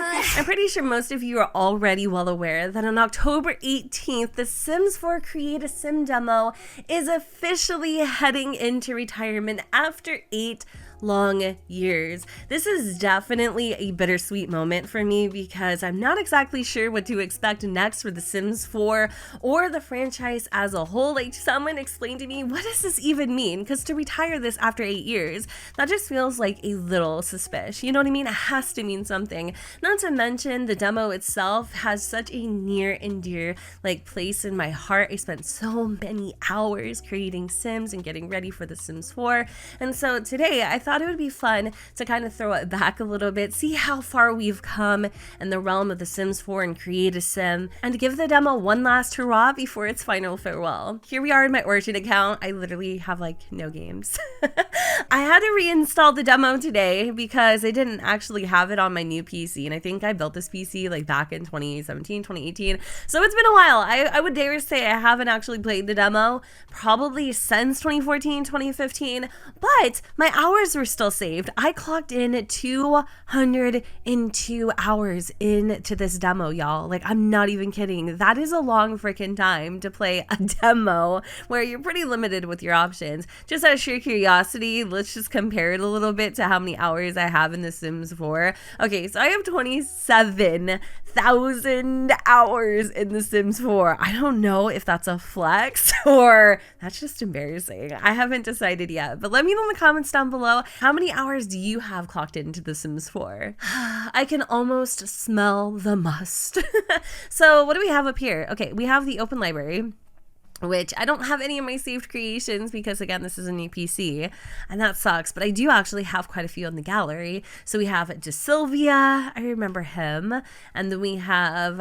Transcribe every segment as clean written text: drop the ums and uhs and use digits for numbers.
I'm pretty sure most of you are already well aware that on October 18th, the Sims 4 Create a Sim demo is officially heading into retirement after 8 long years. This is definitely a bittersweet moment for me because I'm not exactly sure what to expect next for The Sims 4 or the franchise as a whole. Like, someone explain to me, what does this even mean? Because to retire this after 8 years, that just feels like a little suspicious. You know what I mean? It has to mean something. Not to mention the demo itself has such a near and dear place in my heart. I spent so many hours creating Sims and getting ready for The Sims 4. And so today I thought it would be fun to kind of throw it back a little bit, see how far we've come in the realm of The Sims 4 and Create a Sim, and to give the demo one last hurrah before its final farewell. Here we are in my Origin account. I literally have no games. I had to reinstall the demo today because I didn't actually have it on my new PC, and I think I built this PC back in 2017, 2018, so it's been a while. I would dare say I haven't actually played the demo probably since 2014, 2015, but my hours were still saved. I clocked in 202 hours into this demo, y'all. I'm not even kidding. That is a long freaking time to play a demo where you're pretty limited with your options. Just out of sheer curiosity, let's just compare it a little bit to how many hours I have in The Sims 4. Okay, so I have 27,000 hours in The Sims 4. I don't know if that's a flex or that's just embarrassing. I haven't decided yet, but let me know in the comments down below, how many hours do you have clocked into The Sims 4? I can almost smell the must. So what do we have up here? Okay, we have the open library, which I don't have any of my saved creations because, again, this is a new PC, and that sucks, but I do actually have quite a few in the gallery. So we have DeSylvia, I remember him, and then we have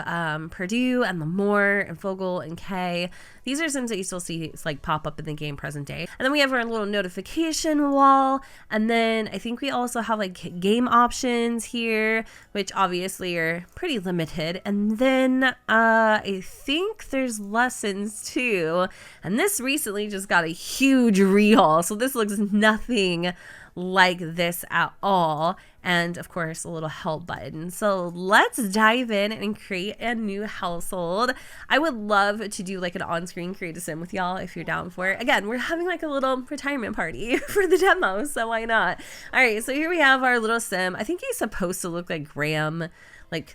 Purdue and Lamore and Fogel and Kay. These are Sims that you still see pop up in the game present day. And then we have our little notification wall, and then I think we also have game options here, which obviously are pretty limited. And then I think there's lessons too. And this recently just got a huge rehaul, so this looks nothing like this at all. And of course a little help button. So let's dive in and create a new household. I would love to do an on-screen create a sim with y'all if you're down for it. Again, we're having a little retirement party for the demo, so why not? All right, so here we have our little sim. I think he's supposed to look like Graham,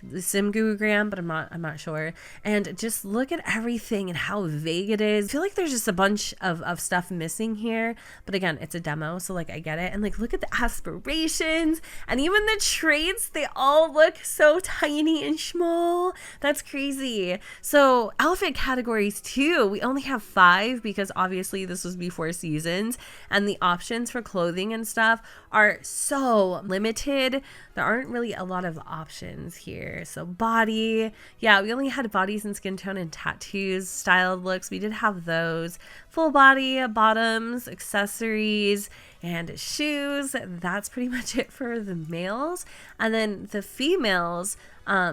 the Sim Guru Graham, but I'm not sure. And just look at everything and how vague it is. I feel like there's just a bunch of stuff missing here, but again, it's a demo, so I get it. And look at the aspirations and even the traits, they all look so tiny and small. That's crazy. So outfit categories too, we only have 5 because obviously this was before seasons, and the options for clothing and stuff are so limited. There aren't really a lot of options here. So body, yeah, we only had bodies and skin tone and tattoos, styled looks. We did have those. Full body, bottoms, accessories, and shoes. That's pretty much it for the males. And then the females,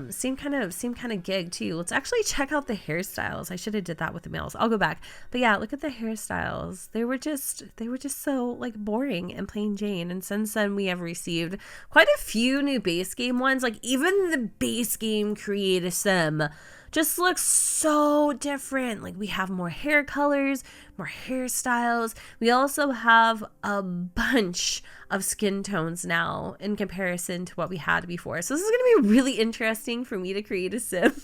same kind of gig too. Let's actually check out the hairstyles. I should have did that with the males. I'll go back. But yeah, look at the hairstyles. They were just so boring and plain Jane. And since then we have received quite a few new base game ones. Even the base game Create a Sim just looks so different. We have more hair colors, more hairstyles. We also have a bunch of skin tones now in comparison to what we had before. So this is going to be really interesting for me to create a sim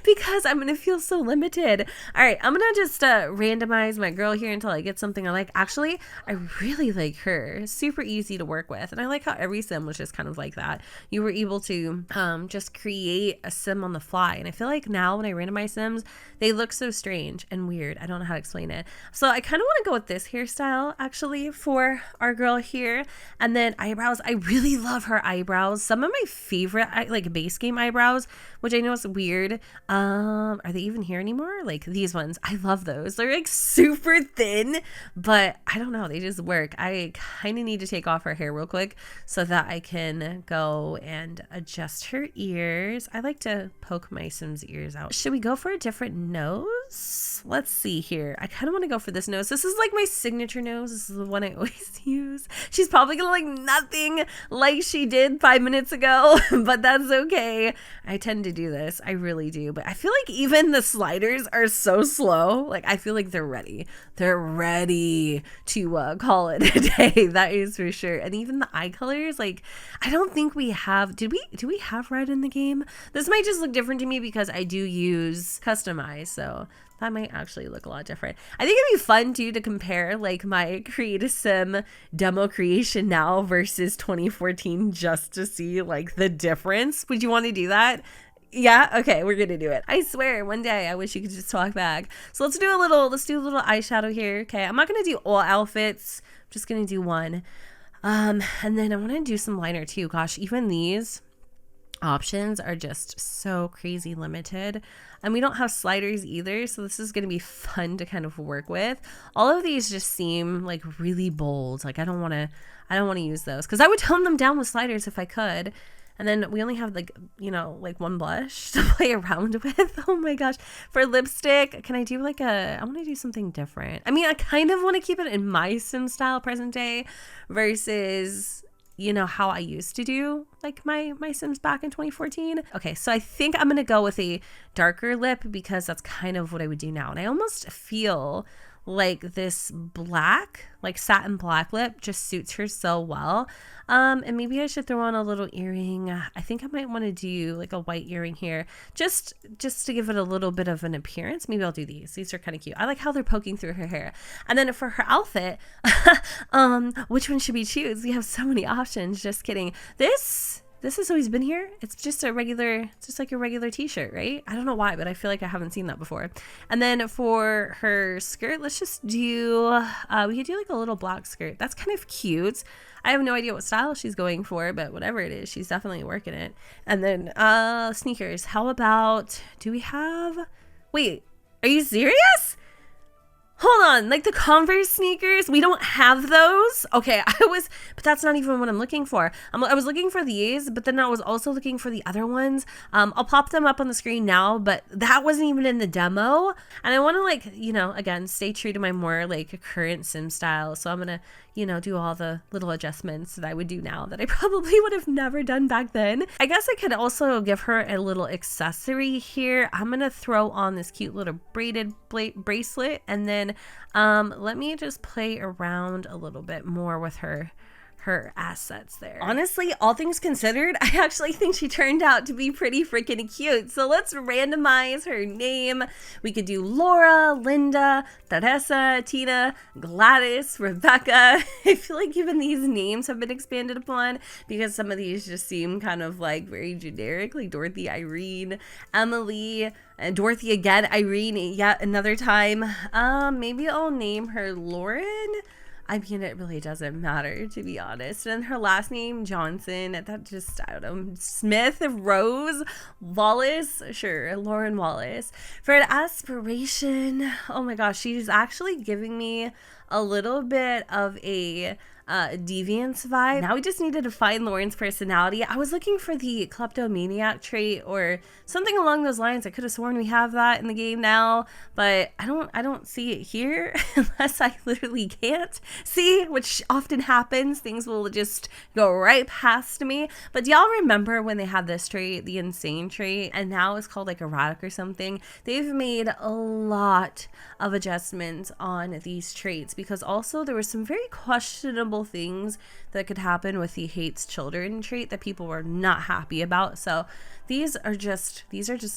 because I'm going to feel so limited. All right, I'm going to just randomize my girl here until I get something I like. Actually, I really like her. Super easy to work with. And I like how every sim was just kind of like that. You were able to just create a sim on the fly. And I feel like now when I randomize sims, they look so strange and weird. I don't know how to explain it. So I kind of want to go with this hairstyle actually for our girl here. And then eyebrows. I really love her eyebrows. Some of my favorite base game eyebrows, which I know is weird. Are they even here anymore? These ones. I love those. They're super thin, but I don't know. They just work. I kind of need to take off her hair real quick so that I can go and adjust her ears. I like to poke my Sims ears out. Should we go for a different nose? Let's see here. I kind of want to go for for this nose. This is like my signature nose. This is the one I always use. She's probably gonna like nothing like she did 5 minutes ago, but that's okay. I tend to do this. I really do. But I feel like even the sliders are so slow. Like I feel like they're ready. They're ready to call it a day. That is for sure. And even the eye colors, like I don't think we have, do we have red in the game? This might just look different to me because I do use customize, so that might actually look a lot different. I think it'd be fun too to compare like my Create a Sim demo creation now versus 2014 just to see like the difference. Would you want to do that? Yeah, okay, we're gonna do it. I swear one day I wish you could just talk back. So let's do a little eyeshadow here. Okay, I'm not gonna do all outfits, I'm just gonna do one. And then I want to do some liner too. Gosh, even these options are just so crazy limited, and we don't have sliders either, so this is going to be fun to kind of work with. All of these just seem like really bold. Like I don't want to use those because I would tone them down with sliders if I could. And then we only have like, you know, like one blush to play around with. Oh my gosh. For lipstick, can I do like I want to do something different. I mean, I kind of want to keep it in my sim style present day versus, you know, how I used to do like my Sims back in 2014. Okay, so I think I'm going to go with a darker lip because that's kind of what I would do now. And I almost feel like this black, like satin black lip just suits her so well. And maybe I should throw on a little earring. I think I might want to do like a white earring here just to give it a little bit of an appearance. Maybe I'll do these. These are kind of cute. I like how they're poking through her hair. And then for her outfit, which one should we choose? We have so many options. Just kidding. This has always been here. It's just like a regular t-shirt, right? I don't know why, but I feel like I haven't seen that before. And then for her skirt, let's just do, we could do like a little black skirt. That's kind of cute. I have no idea what style she's going for, but whatever it is, she's definitely working it. And then sneakers. How about, wait, are you serious? Hold on, like the Converse sneakers, we don't have those. Okay, but that's not even what I'm looking for. I was looking for these, but then I was also looking for the other ones. I'll pop them up on the screen now, but that wasn't even in the demo. And I want to like, you know, again, stay true to my more like current sim style. So I'm gonna, you know, do all the little adjustments that I would do now that I probably would have never done back then. I guess I could also give her a little accessory here. I'm gonna throw on this cute little braided bracelet, and then let me just play around a little bit more with her assets there. Honestly, all things considered, I actually think she turned out to be pretty freaking cute. So let's randomize her name. We could do Laura, Linda, Teresa, Tina, Gladys, Rebecca. I feel like even these names have been expanded upon because some of these just seem kind of like very generic, like Dorothy, Irene, Emily, and Dorothy again, Irene yet another time. Maybe I'll name her Lauren. I mean, it really doesn't matter, to be honest. And her last name, Johnson, that just, I don't know, Smith, Rose, Wallace, sure, Lauren Wallace. For an aspiration, oh my gosh, she's actually giving me a little bit of a deviance vibe. Now we just needed to find Lauren's personality. I was looking for the kleptomaniac trait or something along those lines. I could have sworn we have that in the game now, but I don't see it here unless I literally can't see, which often happens. Things will just go right past me. But do y'all remember when they had this trait, the insane trait, and now it's called like erratic or something? They've made a lot of adjustments on these traits because also there were some very questionable things that could happen with the hates children trait that people were not happy about. So these are just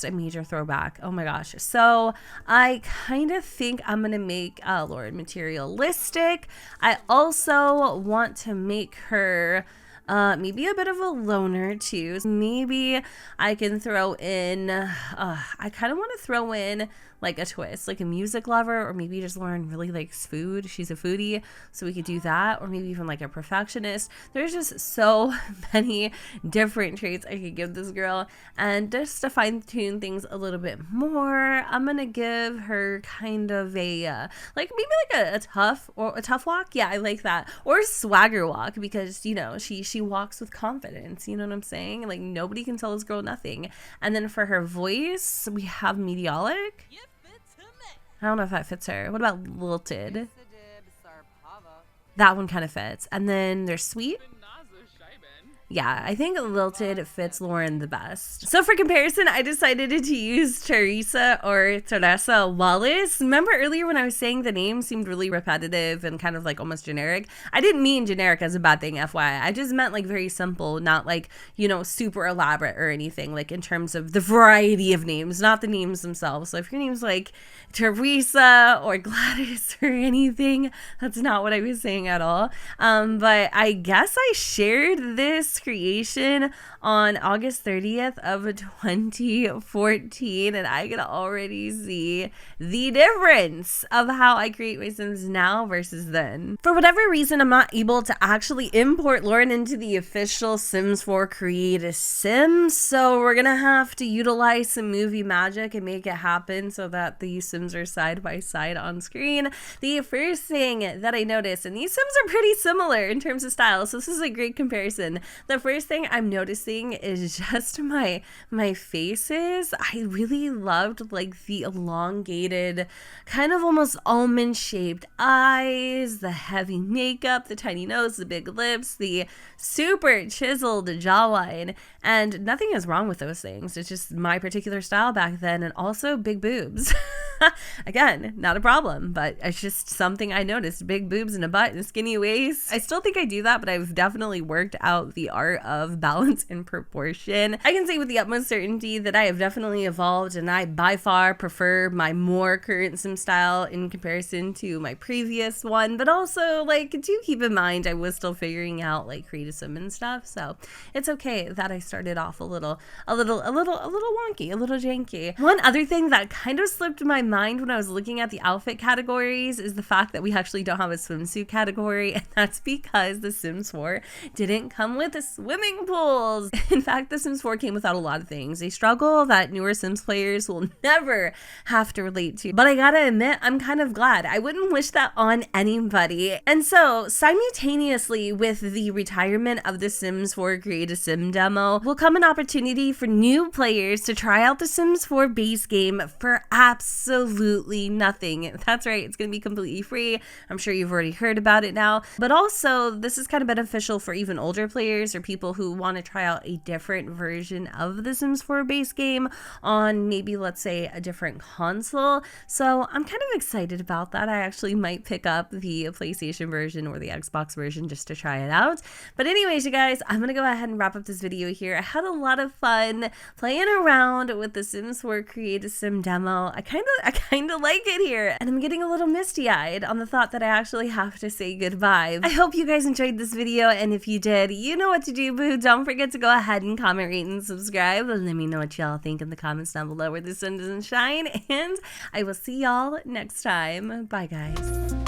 a major throwback. Oh my gosh. So I kind of think I'm gonna make Lauren materialistic. I also want to make her maybe a bit of a loner too. Maybe I can throw in I kind of want to throw in like a twist, like a music lover, or maybe just Lauren really likes food. She's a foodie, so we could do that, or maybe even like a perfectionist. There's just so many different traits I could give this girl, and just to fine tune things a little bit more, I'm gonna give her kind of a like maybe like a tough walk. Yeah, I like that, or swagger walk, because you know she walks with confidence. You know what I'm saying? Like nobody can tell this girl nothing. And then for her voice, we have meteoric. I don't know if that fits her. What about Lilted? That one kind of fits. And then there's Sweet. Yeah, I think Lilted fits Lauren the best. So for comparison, I decided to use Teresa or Teresa Wallace. Remember earlier when I was saying the name seemed really repetitive and kind of like almost generic? I didn't mean generic as a bad thing, FYI. I just meant like very simple, not like, you know, super elaborate or anything, like in terms of the variety of names, not the names themselves. So if your name's like Teresa or Gladys or anything, that's not what I was saying at all. But I guess I shared this creation on August 30th of 2014, and I can already see the difference of how I create my Sims now versus then. For whatever reason, I'm not able to actually import Lauren into the official Sims 4 Create a Sim, so we're gonna have to utilize some movie magic and make it happen so that the Sims are side by side on screen. The first thing that I noticed, and these Sims are pretty similar in terms of style, so this is a great comparison. The first thing I'm noticing is just my faces. I really loved like the elongated, kind of almost almond shaped eyes, the heavy makeup, the tiny nose, the big lips, the super chiseled jawline, and nothing is wrong with those things. It's just my particular style back then, and also big boobs. Again, not a problem, but it's just something I noticed. Big boobs and a butt and a skinny waist. I still think I do that, but I've definitely worked out the art of balance and proportion. I can say with the utmost certainty that I have definitely evolved, and I by far prefer my more current Sim style in comparison to my previous one, but also like do keep in mind I was still figuring out like Create a Sim and stuff, so it's okay that I started off a little wonky, a little janky. One other thing that kind of slipped my mind when I was looking at the outfit categories is the fact that we actually don't have a swimsuit category, and that's because the Sims 4 didn't come with the swimming pools. In fact, the Sims 4 came without a lot of things, a struggle that newer Sims players will never have to relate to. But I gotta admit, I'm kind of glad. I wouldn't wish that on anybody. And so, simultaneously with the retirement of the Sims 4 Create a Sim demo, will come an opportunity for new players to try out the Sims 4 base game for absolutely nothing. That's right, it's gonna be completely free. I'm sure you've already heard about it now. But also, this is kind of beneficial for even older players or people who want to try out a different version of the Sims 4 base game on maybe, let's say, a different console. So I'm kind of excited about that. I actually might pick up the PlayStation version or the Xbox version just to try it out. But anyways, you guys, I'm gonna go ahead and wrap up this video here. I had a lot of fun playing around with the Sims 4 Create a Sim demo. I kind of like it here, and I'm getting a little misty-eyed on the thought that I actually have to say goodbye. I hope you guys enjoyed this video, and if you did, you know what to do, boo. Don't forget to go ahead and comment, rate, and subscribe. Let me know what y'all think in the comments down below where the sun doesn't shine, and I will see y'all next time. Bye, guys.